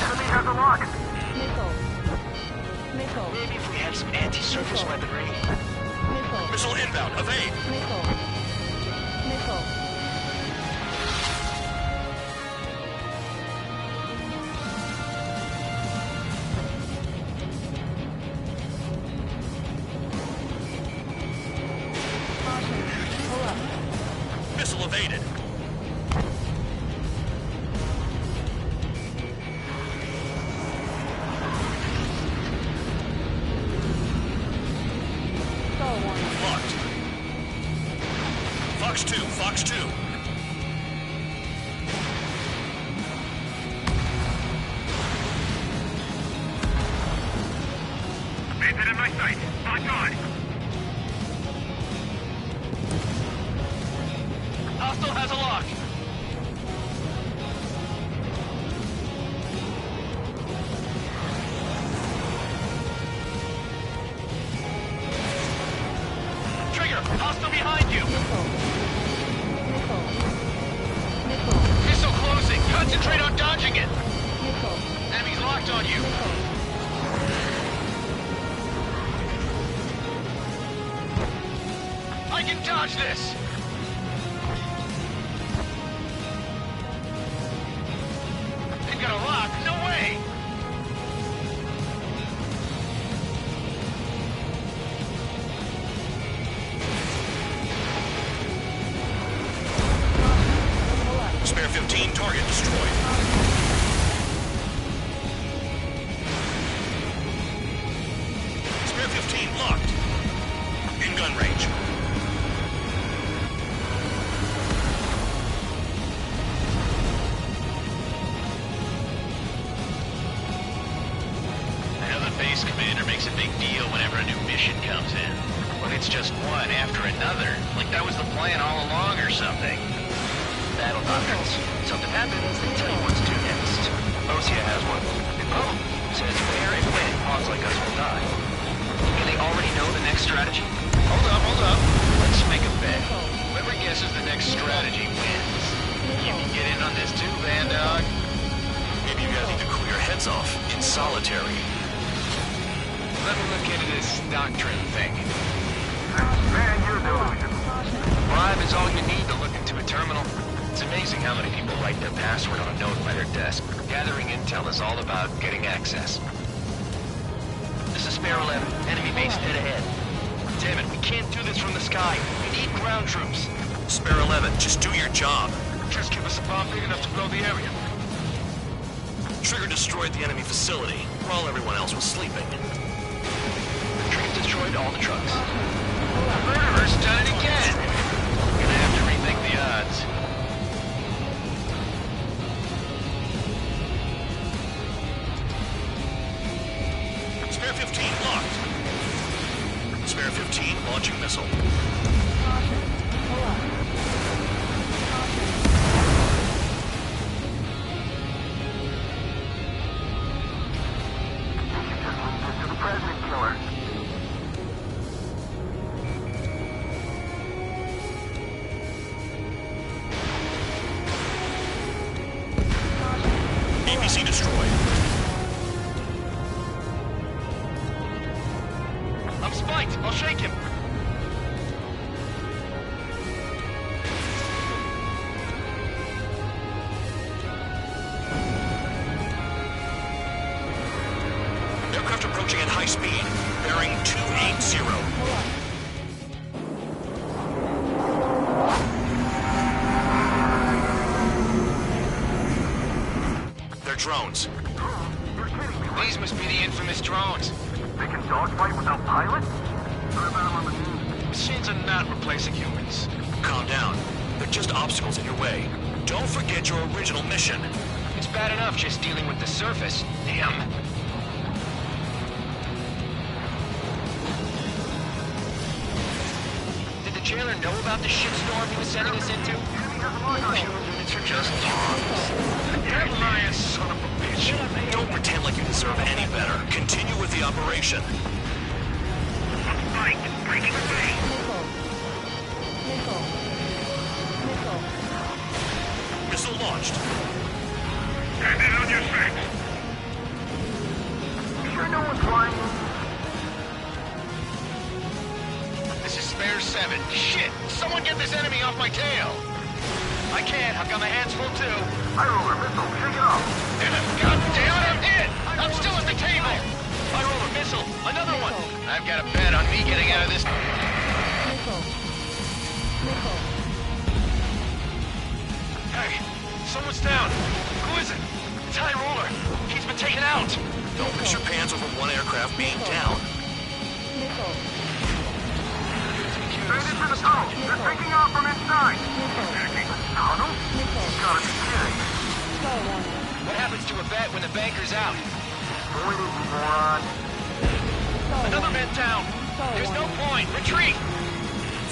Enemy has a lock. Maybe if we had some anti-surface weaponry. Missile inbound. Evade. Missile evaded. Locked. Fox 2, Fox 2. Made it in my sight. Locked on. Hostile has a lock. What's this? They've got a lock. No way! Spare 15, target destroyed. Spare 15 locked. In gun range. I know the base commander makes a big deal whenever a new mission comes in. But it's just one after another. Like that was the plan all along or something. Battle doctrines. Something happens, they tell you what to do next. Osea has one. Oh, says where and when pawns like us will die. Do they already know the next strategy? Hold up. Let's make a bet. Whoever guesses the next strategy wins. You can get in on this too, Van Dog. Maybe you guys need to cool your heads off in solitary. Let me look into this doctrine thing. Man, you're delusional. Bribe is all you need to look into a terminal. It's amazing how many people write their password on a note by their desk. Gathering intel is all about getting access. This is Spare 11. Enemy base dead ahead. Damn it, we can't do this from the sky. We need ground troops. Spare 11, just do your job. Just give us a bomb big enough to blow the area. Trigger destroyed the enemy facility while everyone else was sleeping. Trigger destroyed all the trucks. Murderer's done it again! Gonna have to rethink the odds. Spare 15 locked. Spare 15 launching missile. To the President Killer. APC destroyed. I'm spiked! I'll shake him! Aircraft approaching at high speed, bearing 280. They're drones. You're kidding me. These must be the infamous drones. They can dogfight without pilots? What about them on the news? Machines are not replacing humans. Calm down. They're just obstacles in your way. Don't forget your original mission. It's bad enough just dealing with the surface. Damn. Did the jailer know about the shitstorm he was sending us into? Pure units are just bombs. That lion son of a bitch. Don't pretend like you deserve any better. Continue with the operation. Breaking away. Missile launched. Stand in on your tracks. Sure no one's flying? This is Spare 7. Shit! Someone get this enemy off my tail! I can't. I've got my hands full too. High roller missile. Shake it off. God damn it, I'm hit! I'm still at the table! I roll a missile. Another one! I've got a bet on me getting out of this. Hey, someone's down. Who is it? It's High Roller. He's been taken out. Don't piss your pants over one aircraft being down. Straight into the tunnel. They're taking off from inside. Tunnel? Gotta be kidding. What happens to a bet when the banker's out? Avoid it, you moron. Another man down. There's no point. Retreat.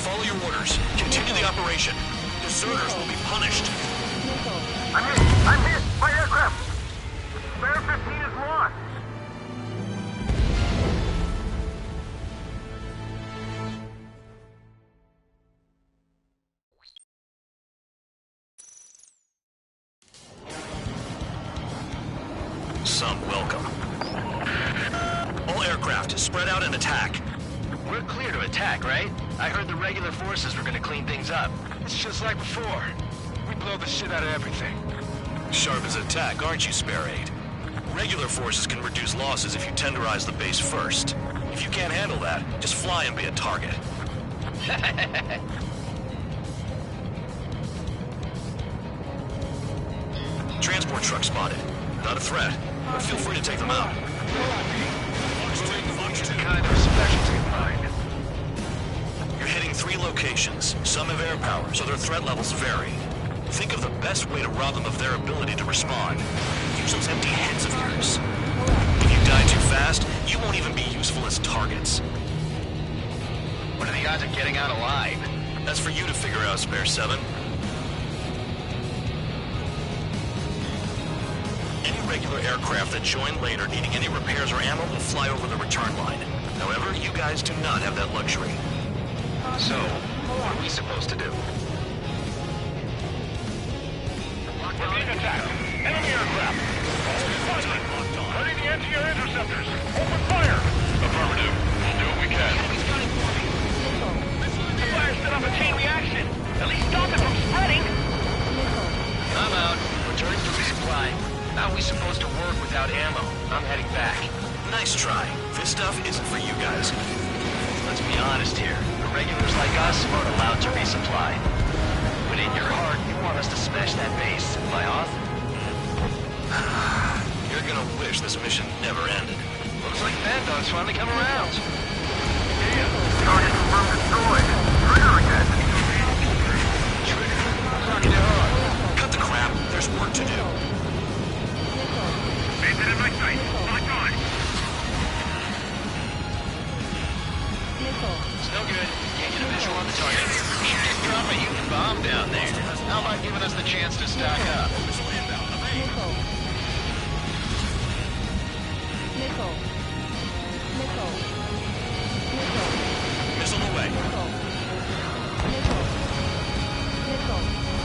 Follow your orders. Continue the operation. Deserters will be punished. I'm hit. I'm hit. My aircraft. Spare 15 is lost. Some welcome. All aircraft, spread out and attack. we're clear to attack, right? I heard the regular forces were gonna clean things up. It's just like before. We blow the shit out of everything. Sharp as attack, aren't you, Spare Aid? Regular forces can reduce losses if you tenderize the base first. If you can't handle that, just fly and be a target. Transport truck spotted. Not a threat, but feel free to take them out. Kind of specialty of mine. You're hitting 3 locations. Some have air power, so their threat levels vary. Think of the best way to rob them of their ability to respond. Use those empty heads of yours. If you die too fast, you won't even be useful as targets. What are the odds of getting out alive? That's for you to figure out, Spare 7. Any regular aircraft that join later needing any repairs or ammo will fly over the return line. However, you guys do not have that luxury. So, what are we supposed to do? We're being attacked. Enemy aircraft. Ready the anti-air interceptors. Open fire. Affirmative. We'll do what we can. The fire set off a chain reaction. At least stop it from spreading. I'm out. Returning to resupply. How are we supposed to work without ammo? I'm heading back. Nice try. This stuff isn't for you guys. Let's be honest here. The regulars like us aren't allowed to resupply. But in your heart, you want us to smash that base. Am I off? You're gonna wish this mission never ended. Looks like Bad Dog's finally come around. Target confirmed destroyed. Trigger again. Trigger. Knocking it hard. Cut the crap. There's work to do. Bandit in my sight. Lock on. It's no good. Can't get a visual on the target. You just drop a huge bomb down there. How about giving us the chance to stock up? Missile away.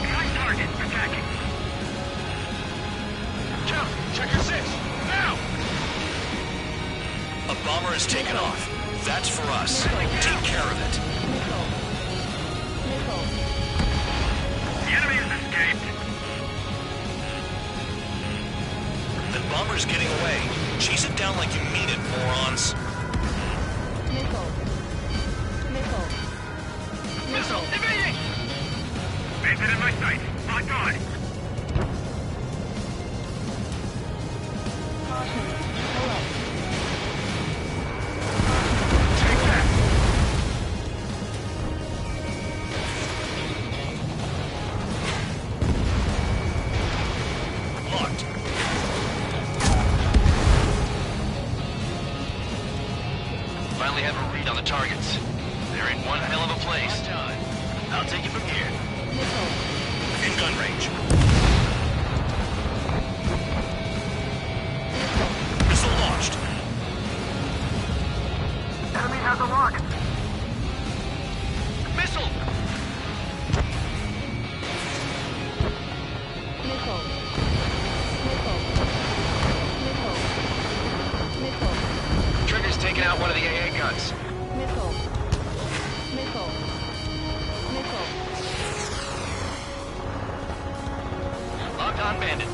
Behind target. Attacking. Jump! Checker 6! Now! A bomber has taken off. That's for us. Take care of it. The enemy has escaped. The bomber's getting away. Chase it down like you mean it, morons. Missile evading! Bandit in my sight. Lock on. Take that. Locked. Finally have a read on the targets. They're in one hell of a place. I'll take it from here. In gun range. Missile launched. Enemy has a lock. Missile! Trigger's taking out one of the AA guns. Locked on Bandit.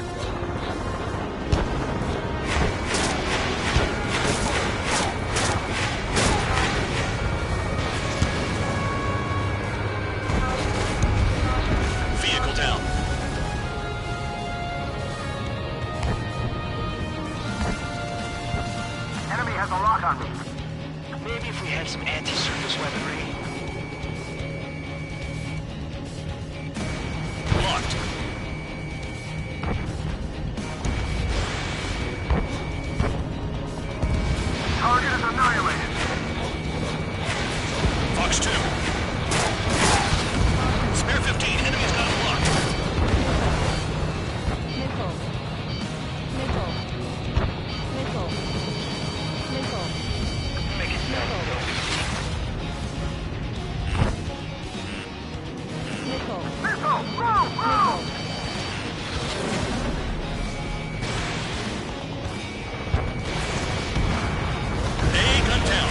Vehicle down. Enemy has a lock on me. Maybe if we had some anti-surface weaponry. Locked. Target is annihilated. Fox 2. Spare 15. Enemy's got it locked. Make it better. Missile! Go! A gun down.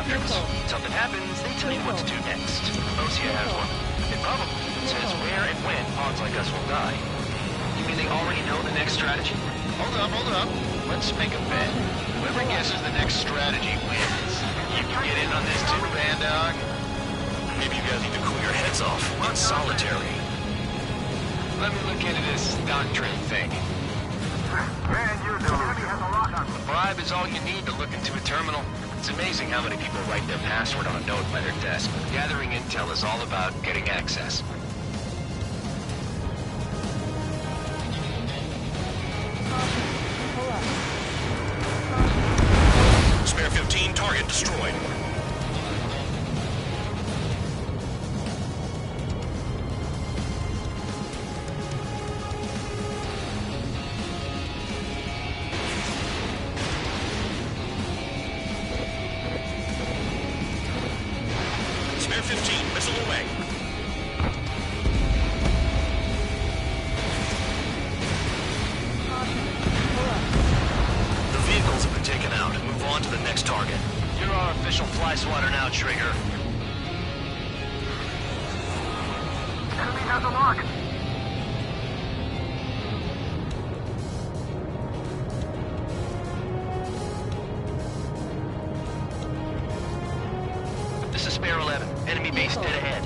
helicopters. Something happens, they tell you what to do next. Osea has one. It probably even says where and when pawns like us will die. You mean they already know the next strategy? Hold up. Let's make a bet. Whoever guesses the next strategy wins. You can get in on this too, Bandog. Maybe you guys need to cool your heads off. Not solitary. Let me look into this doctrine thing. Man, you do. The enemy has a lock on me. A bribe is all you need to look into a terminal. It's amazing how many people write their password on a note by their desk. Gathering intel is all about getting access. Spare 15, target destroyed. Spare 15, missile away. The vehicles have been taken out. Move on to the next target. You're our official fly swatter now, Trigger. Enemy has a lock. This is Spare 11. Enemy base dead ahead.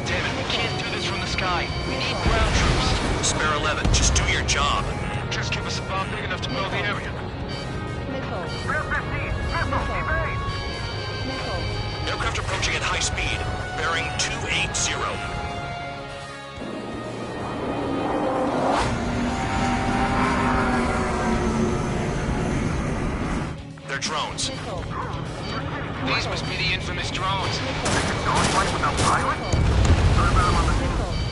Damn it, we can't do this from the sky. We need ground troops. Spare 11, just do your job. Just give us a bomb big enough to blow the area. Spare 15. Missile. Evade. Aircraft approaching at high speed. Bearing 280. They're drones. These must be the infamous drones. Don't fight without pilot?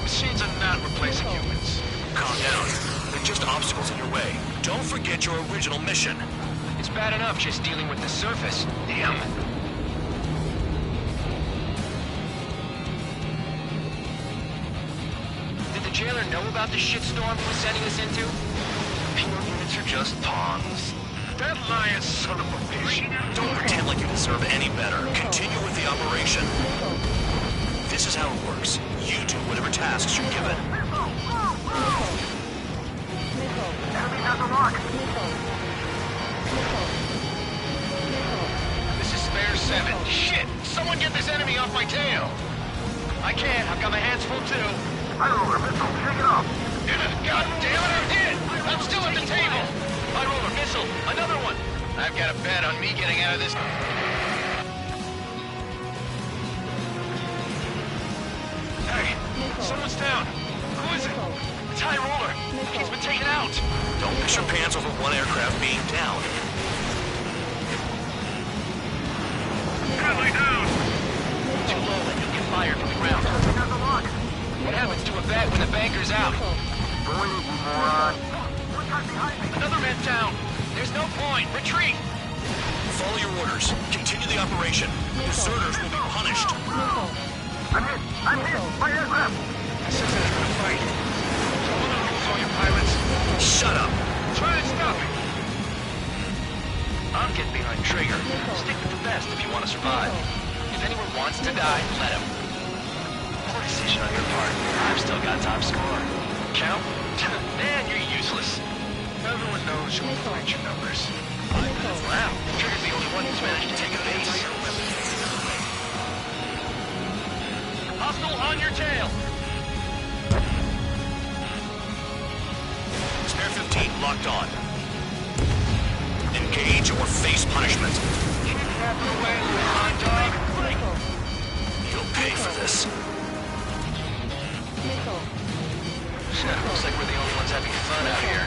Machines are not replacing humans. Calm down. They're just obstacles in your way. Don't forget your original mission. It's bad enough just dealing with the surface. Damn. Did the jailer know about the shitstorm he was sending us into? Penal units are just pawns. That lying son of a bitch. Don't pretend like you deserve any better. Continue with the operation. This is how it works. You do whatever tasks you're given. Enemy has a lock. This is Spare 7. Shit! Someone get this enemy off my tail! I can't. I've got my hands full too. I roller missile. Shake it off. God damn it, I'm hit! I'm still at the table! I roll a missile. Another one. I've got a bet on me getting out of this. Hey, someone's down. Who is it? It's High Roller. He's been taken out. Don't piss your pants over one aircraft being down. Friendly down. Too low and you'll get fired from the ground. Enemy has a lock. What happens to a bet when the banker's out? Breathe, you moron. One guy behind me. Another man down. There's no point. Retreat. Follow your orders. Continue the operation. Deserters will be punished. I'm hit. My aircraft. This isn't a good fight. Someone lose all your pilots. Shut up. Try to stop it. I'm getting behind Trigger. Stick with the best if you want to survive. If anyone wants to die, let him. Poor decision on your part. I've still got top score. Count? Man, you're useless. Everyone knows you'll find your numbers. Wow, Trigger's the only one who's managed to take a base. Hostile on your tail! Spare 15 locked on. Engage or face punishment. Keep walking away, little dog. You'll pay for this. Looks like we're the only ones having fun out here.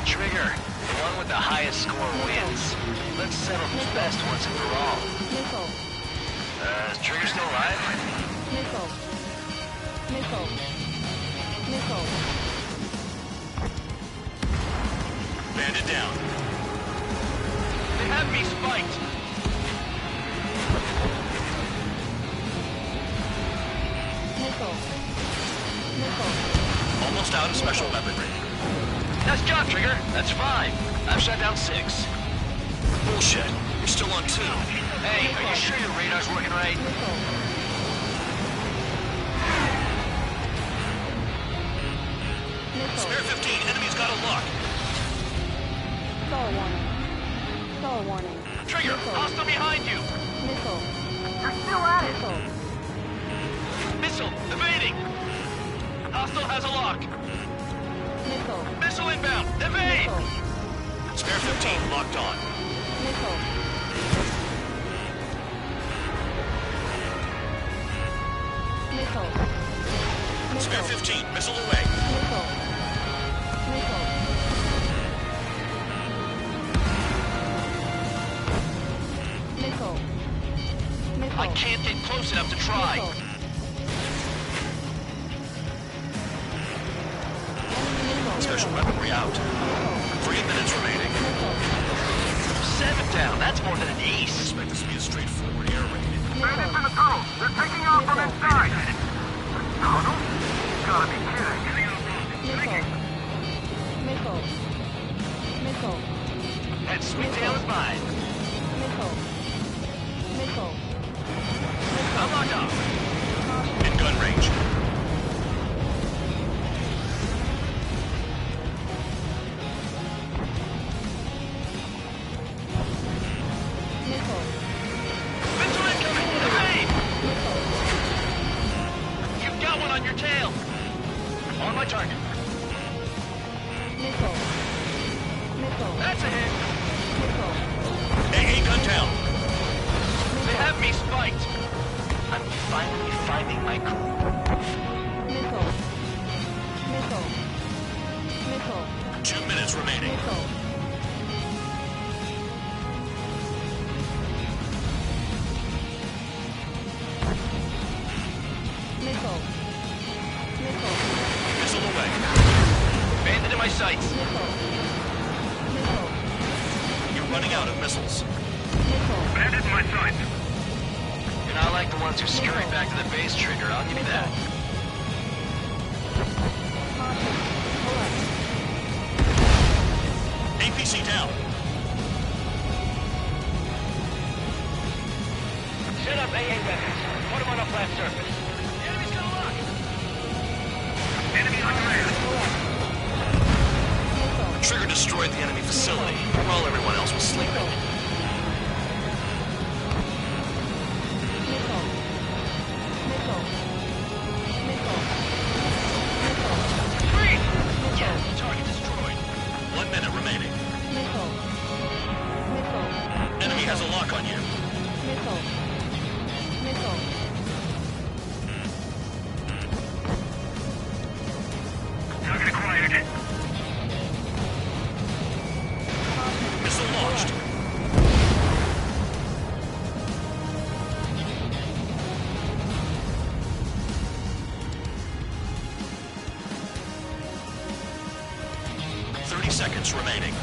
Trigger, the one with the highest score wins. Let's settle who's best once and for all. Is Trigger still alive? Bandit down. They have me spiked. Almost out of special weaponry. Nice job, Trigger. That's 5. I've shot down 6. Bullshit. You're still on 2. Hey, are you sure your radar's working right? Spare 15, enemy's got a lock. Star warning. Star warning. Trigger, hostile behind you. Missile. You're still at it! Missile, evading. Hostile has a lock. Missile. Missile inbound, evade. Spare 15, locked on. Missile. Missile. Spare 15, missile away. Missile. Missile. Missile. Missile. I can't get close enough to try. Missile. Special weaponry out. 3 minutes remaining. 7 down. That's more than an ace. Expect this to be a straightforward air raid. Bandits in the tunnel! They're taking off from inside! Tunnel? You gotta be kidding. Missile. Missile. Missile. That sweet tail is mine. Missile. Missile. I'm locked off. In gun range. Missile. Missile incoming! Evade! You've got one on your tail. On my target. Missile. Missile. That's a hit. Missile. AA gun down. They have me spiked. I'm finally finding my crew. Missile. Missile. Missile. 2 minutes remaining. Missile. Missile. Missile. Missile away. Bandit in my sights. Missile. Missile. You're running out of missiles. Missile. Bandit in my sights! You're not like the ones who scurried back to the base, Trigger. I'll give you that. APC down. Set up AA weapons. Put them on a flat surface. The enemy's got a lock. Enemy on your ass! Trigger destroyed the enemy facility while everyone else was sleeping. Missile. Missile. Missile. Missile. Freeze! Missile. Target destroyed. 1 minute remaining. Missile. Missile. Enemy has a lock on you. Missile. Missile. Target acquired. Missile launched. Seconds remaining.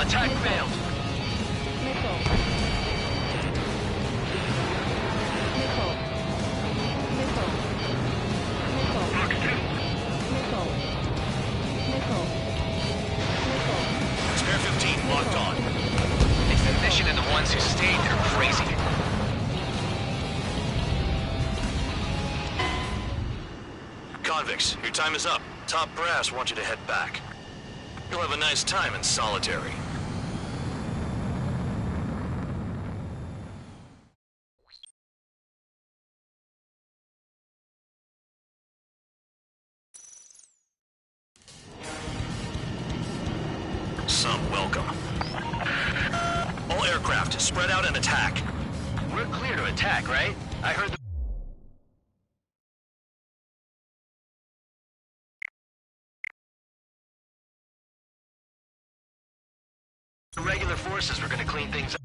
Attack failed. Missile. Missile. Missile. Missile. Missile. Missile. Missile. Spare 15 locked on. It's the mission and the ones who stayed there crazy. Convicts, your time is up. Top brass wants you to head back. You'll have a nice time in solitary. Some welcome. All aircraft, spread out and attack. We're clear to attack, right? I heard the... regular forces were gonna clean things up.